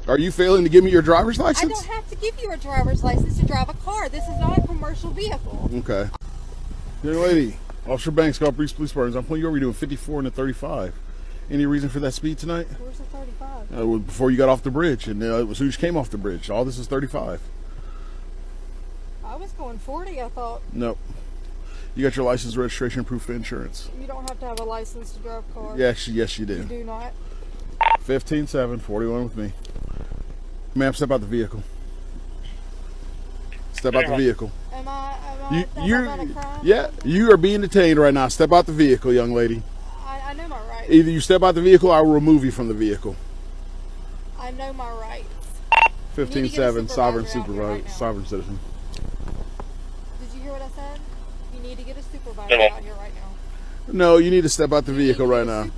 Are you failing to give me your driver's license? I don't have to give you a driver's license to drive a car. This is not a commercial vehicle. Okay. Young lady, Officer Banks, Gulf Breeze Police Department. I'm pulling you over. You're doing 54 and a 35. Any reason for that speed tonight? Where's the 35? Before you got off the bridge, and as soon as you came off the bridge. All this is 35. I was going 40, I thought. Nope. You got your license, registration, proof of insurance. You don't have to have a license to drive a car. Yes, you do. You do not. 15-7, 41 with me. Ma'am, step out the vehicle. Step out the vehicle. Am I a crime? Yeah, you are being detained right now. Step out the vehicle, young lady. I know my rights. Either you step out the vehicle or I will remove you from the vehicle. I know my rights. 15-7, sovereign citizen. Did you hear what I said? You need to get a supervisor out here right now. No, you need to step out the vehicle right now.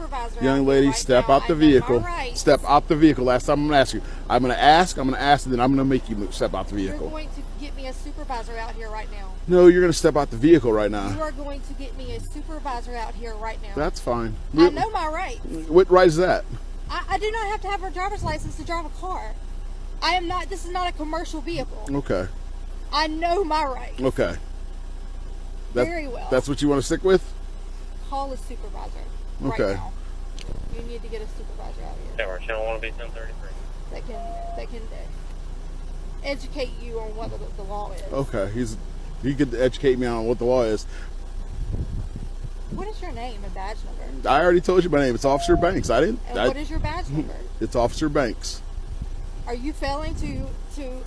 Young lady, step out the vehicle. Step out the vehicle. Last time I'm going to ask you. I'm going to ask, and then I'm going to make you step out the vehicle. You're going to get me a supervisor out here right now. No, you're going to step out the vehicle right now. You are going to get me a supervisor out here right now. That's fine. I know my rights. What right is that? I do not have to have a driver's license to drive a car. I am not, this is not a commercial vehicle. Okay. I know my rights. Okay. Very well. That's what you want to stick with? Call a supervisor right now. You need to get a supervisor out here. Yeah, channel 1 will be 1033. That can educate you on what the law is. Okay, he could educate me on what the law is. What is your name and badge number? I already told you my name. It's Officer Banks. What is your badge number? It's Officer Banks. Are you failing to?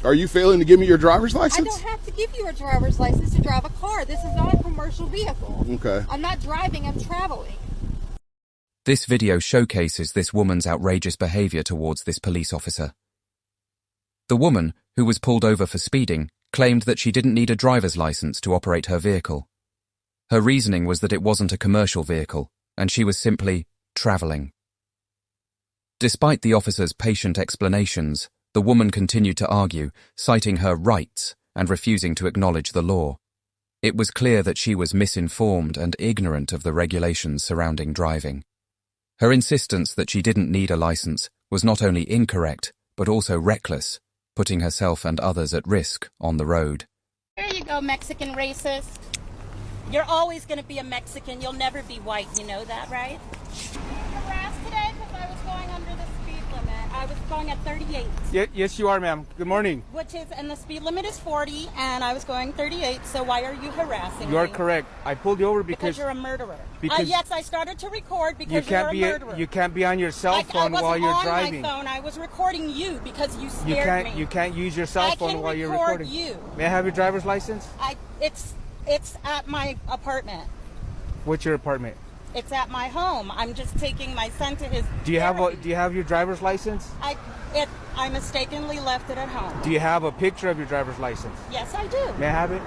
Are you failing to give me your driver's license? I don't have to give you a driver's license to drive a car. This is not a commercial vehicle. Okay. I'm not driving, I'm traveling. This video showcases this woman's outrageous behavior towards this police officer. The woman, who was pulled over for speeding, claimed that she didn't need a driver's license to operate her vehicle. Her reasoning was that it wasn't a commercial vehicle, and she was simply traveling. Despite the officer's patient explanations, the woman continued to argue, citing her rights and refusing to acknowledge the law. It was clear that she was misinformed and ignorant of the regulations surrounding driving. Her insistence that she didn't need a license was not only incorrect, but also reckless, putting herself and others at risk on the road. There you go, Mexican racist. You're always going to be a Mexican. You'll never be white. You know that, right? Harassed today because I was going under the speed limit. I was going at 38. Yes, you are, ma'am. Good morning. And the speed limit is 40, and I was going 38. So why are you harassing me? You are correct. I pulled you over because you're a murderer. Yes, I started to record because you're a murderer. You can't be on your cell phone while you're driving. I wasn't on my phone. I was recording you because you scared me. You can't use your cell phone while you're recording. I can record you. May I have your driver's license? It's at my apartment. What's your apartment? It's at my home. I'm just taking my son to his. Do you have your driver's license? I mistakenly left it at home. Do you have a picture of your driver's license? Yes, I do. May I have it?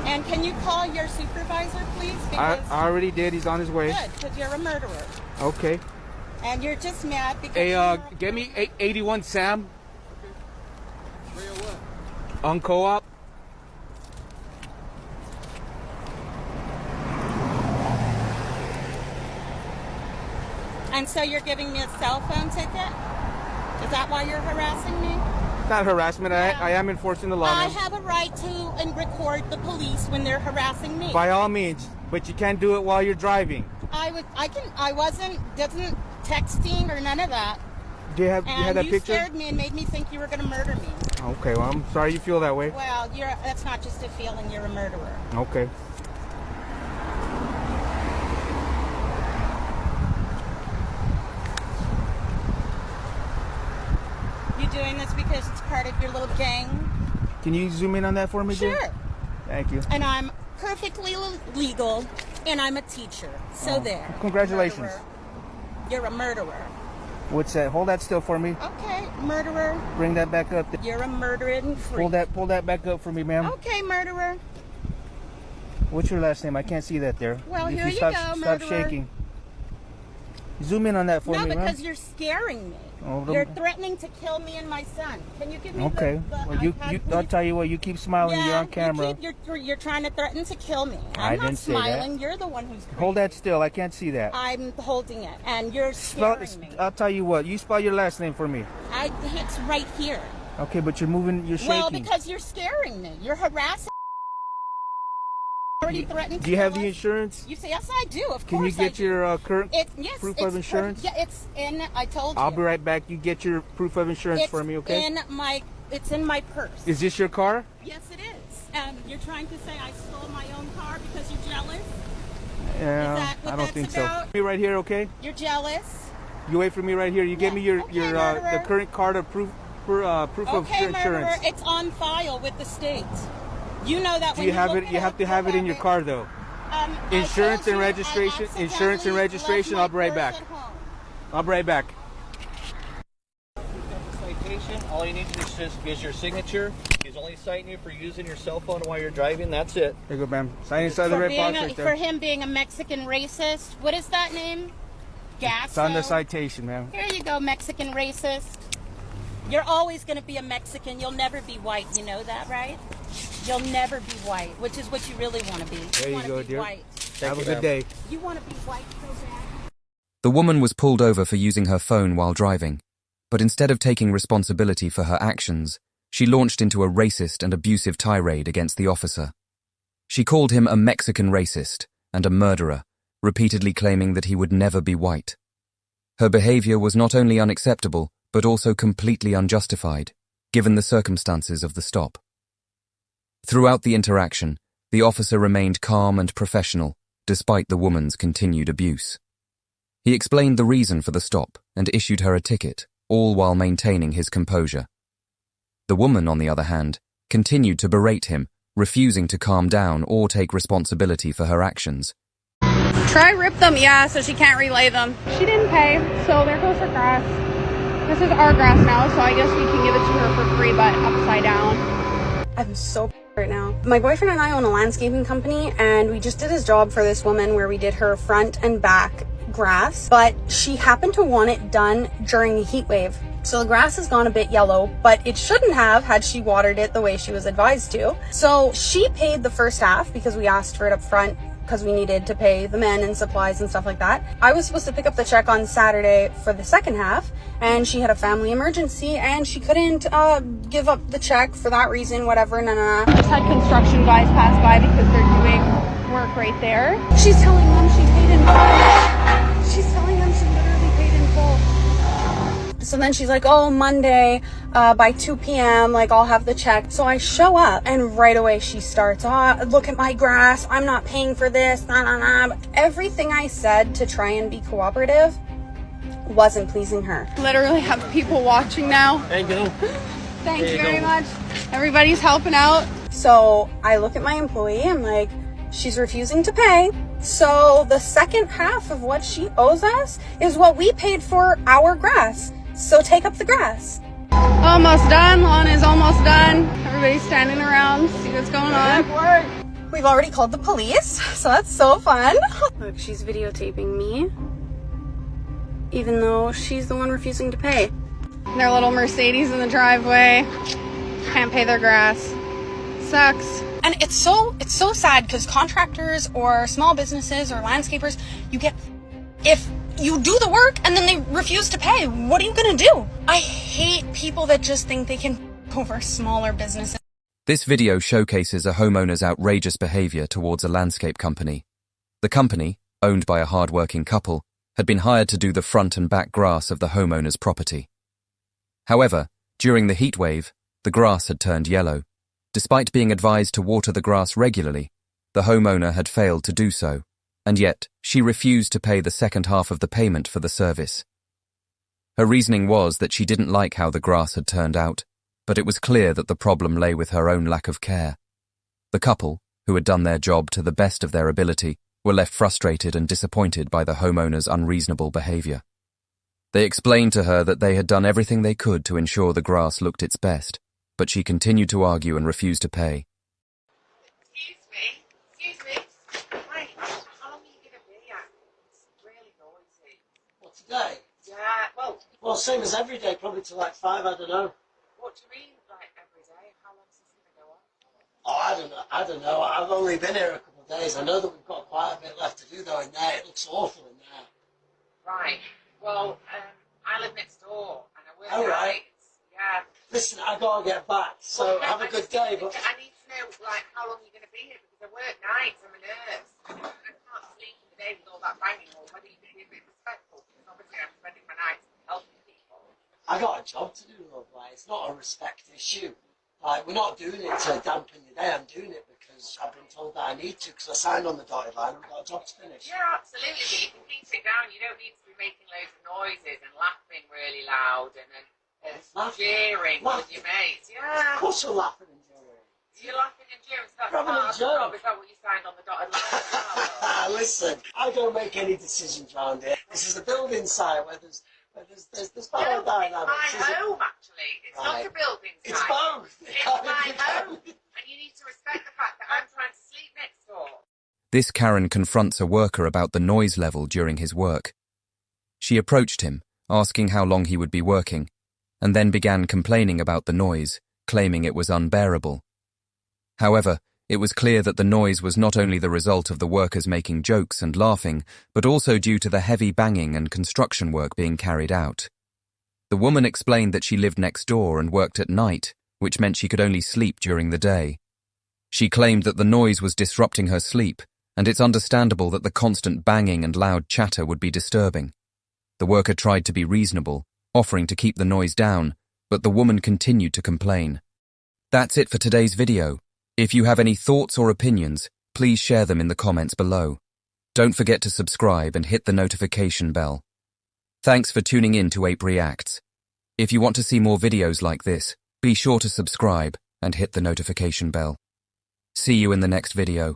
And can you call your supervisor, please? I already did. He's on his way. Good, because you're a murderer. Okay. And you're just mad because. Hey, get me 81 Sam. On co-op. And so you're giving me a cell phone ticket? Is that why you're harassing me? Not harassment. Yeah. I am enforcing the law. I have a right to record the police when they're harassing me. By all means, but you can't do it while you're driving. I wasn't texting or none of that. Do you have that picture? You scared me and made me think you were going to murder me. Okay, well, I'm sorry you feel that way. Well, that's not just a feeling. You're a murderer. Okay. Doing this because it's part of your little gang. Can you zoom in on that for me, Sure. Jay? Thank you. And I'm perfectly legal, and I'm a teacher. So there. Congratulations. Murderer. You're a murderer. What's that? Hold that still for me. Okay, murderer. Bring that back up. You're a murdering freak. Pull that back up for me, ma'am. Okay, murderer. What's your last name? I can't see that there. Well, here you go, murderer. Stop shaking. Zoom in on that for me, No, ma'am. because you're scaring me. You're threatening to kill me and my son. Can you give me okay. the Well, iPad, I'll tell you what. You keep smiling. You're on camera. You're trying to threaten to kill me. I I'm not didn't say that. smiling. You're the one who's crazy. Hold that still. I can't see that. I'm holding it, and you're scaring me. I'll tell you what. You spell your last name for me. It's right here. Okay, but you're moving. You're shaking. Well, because you're scaring me. You're harassing. Already threatened. Do you have the insurance? You say yes, I do. Of course. Can you get your current proof of insurance? Yeah, it's in. I told you. I'll be right back. You get your proof of insurance for me, okay? It's in my purse. Is this your car? Yes, it is. And you're trying to say I stole my own car because you're jealous? Yeah, Is that what I don't that's think about? so. Be right here, okay? You're jealous? You wait for me right here. You give me your murderer. the current card of proof of Okay, insurance. murderer, it's on file with the state. You know that. Do you have it? You have to have it in your car, though. Insurance and registration. Insurance and registration. I'll be right back. I'll be right back. Citation. All you need to do is your signature. He's only citing you for using your cell phone while you're driving. That's it. There you go, ma'am. Sign inside the red box right there. For him being a Mexican racist. What is that name? Gas. It's on the citation, ma'am. Here you go, Mexican racist. You're always going to be a Mexican. You'll never be white. You know that, right? You'll never be white, which is what you really want to be. There you go, dear. White. Have a good day. You want to be white so bad. The woman was pulled over for using her phone while driving, but instead of taking responsibility for her actions, she launched into a racist and abusive tirade against the officer. She called him a Mexican racist and a murderer, repeatedly claiming that he would never be white. Her behavior was not only unacceptable, but also completely unjustified, given the circumstances of the stop. Throughout the interaction, the officer remained calm and professional, despite the woman's continued abuse. He explained the reason for the stop and issued her a ticket, all while maintaining his composure. The woman, on the other hand, continued to berate him, refusing to calm down or take responsibility for her actions. Try rip them, yeah, so she can't relay them. She didn't pay, so there goes her grass. This is our grass now, so I guess we can give it to her for free, but upside down. I'm so right now. My boyfriend and I own a landscaping company, and we just did his job for this woman where we did her front and back grass, but she happened to want it done during a heat wave. So the grass has gone a bit yellow, but it shouldn't have had she watered it the way she was advised to. So she paid the first half because we asked for it up front because we needed to pay the men and supplies and stuff like that. I was supposed to pick up the check on Saturday for the second half, and she had a family emergency and she couldn't give up the check for that reason, whatever, Just had construction guys pass by because they're doing work right there. She's telling them she paid in full. She's telling them she literally paid in full. So then she's like, oh, Monday by 2 p.m., like, I'll have the check. So I show up and right away she starts, oh, look at my grass. I'm not paying for this. Everything I said to try and be cooperative wasn't pleasing her. Literally have people watching now. There you go. Thank you very much. Everybody's helping out. So I look at my employee. I'm like, she's refusing to pay. So the second half of what she owes us is what we paid for our grass. So take up the grass. Almost done. Lawn is almost done. Everybody's standing around, see what's going on. We've already called the police, so that's so fun. Look, she's videotaping me, even though she's the one refusing to pay. Their little Mercedes in the driveway. Can't pay their grass. Sucks. And it's so sad because contractors or small businesses or landscapers, if you do the work and then they refuse to pay, what are you gonna do? I hate people that just think they can over smaller businesses. This video showcases a homeowner's outrageous behavior towards a landscape company. The company, owned by a hard-working couple, had been hired to do the front and back grass of the homeowner's property. However, during the heat wave, the grass had turned yellow. Despite being advised to water the grass regularly, the homeowner had failed to do so, and yet she refused to pay the second half of the payment for the service. Her reasoning was that she didn't like how the grass had turned out, but it was clear that the problem lay with her own lack of care. The couple, who had done their job to the best of their ability, were left frustrated and disappointed by the homeowner's unreasonable behavior. They explained to her that they had done everything they could to ensure the grass looked its best, but she continued to argue and refused to pay. Excuse me. Hi, how long are you going to be at? It's really noisy. What's today? Yeah, well, Well, same as every day, probably till like 5, I don't know. What do you mean, like every day? How long is this going to go on? Oh, I don't know. I've only been here a couple of days. I know that we've got quite a bit left to do though in there. It looks awful in there. Right. Well, I live next door and I work All right. nights. Yeah. Listen, I gotta get back, so Well, have a good day. But I need to know, like, how long you're going to be here because I work nights. I'm a nurse. I can't sleep in the day with all that banging or whether you can be a bit respectful because obviously I'm spending my nights helping people. I got a job to do, love. Like, it's not a respect issue. Like, we're not doing it to dampen your day. I'm doing it because I've been told that I need to because I signed on the dotted line and we've got a job to finish. Yeah, absolutely. But you can keep it down. You don't need to be making loads of noises and laughing really loud and jeering with your mates. Yeah. Of course you're laughing and jeering. You're laughing and jeering. So that's Having a part of the joke. job. Is that what you signed on the dotted line as well? Listen, I don't make any decisions around here. This is a building site where there's power dynamics. It's my home, actually. It's not a building site. It's both. It's my home. And you need to respect the fact that I'm trying to sleep next door. This Karen confronts a worker about the noise level during his work. She approached him, asking how long he would be working, and then began complaining about the noise, claiming it was unbearable. However, it was clear that the noise was not only the result of the workers making jokes and laughing, but also due to the heavy banging and construction work being carried out. The woman explained that she lived next door and worked at night, which meant she could only sleep during the day. She claimed that the noise was disrupting her sleep, and it's understandable that the constant banging and loud chatter would be disturbing. The worker tried to be reasonable, offering to keep the noise down, but the woman continued to complain. That's it for today's video. If you have any thoughts or opinions, please share them in the comments below. Don't forget to subscribe and hit the notification bell. Thanks for tuning in to Ape Reacts. If you want to see more videos like this, be sure to subscribe and hit the notification bell. See you in the next video.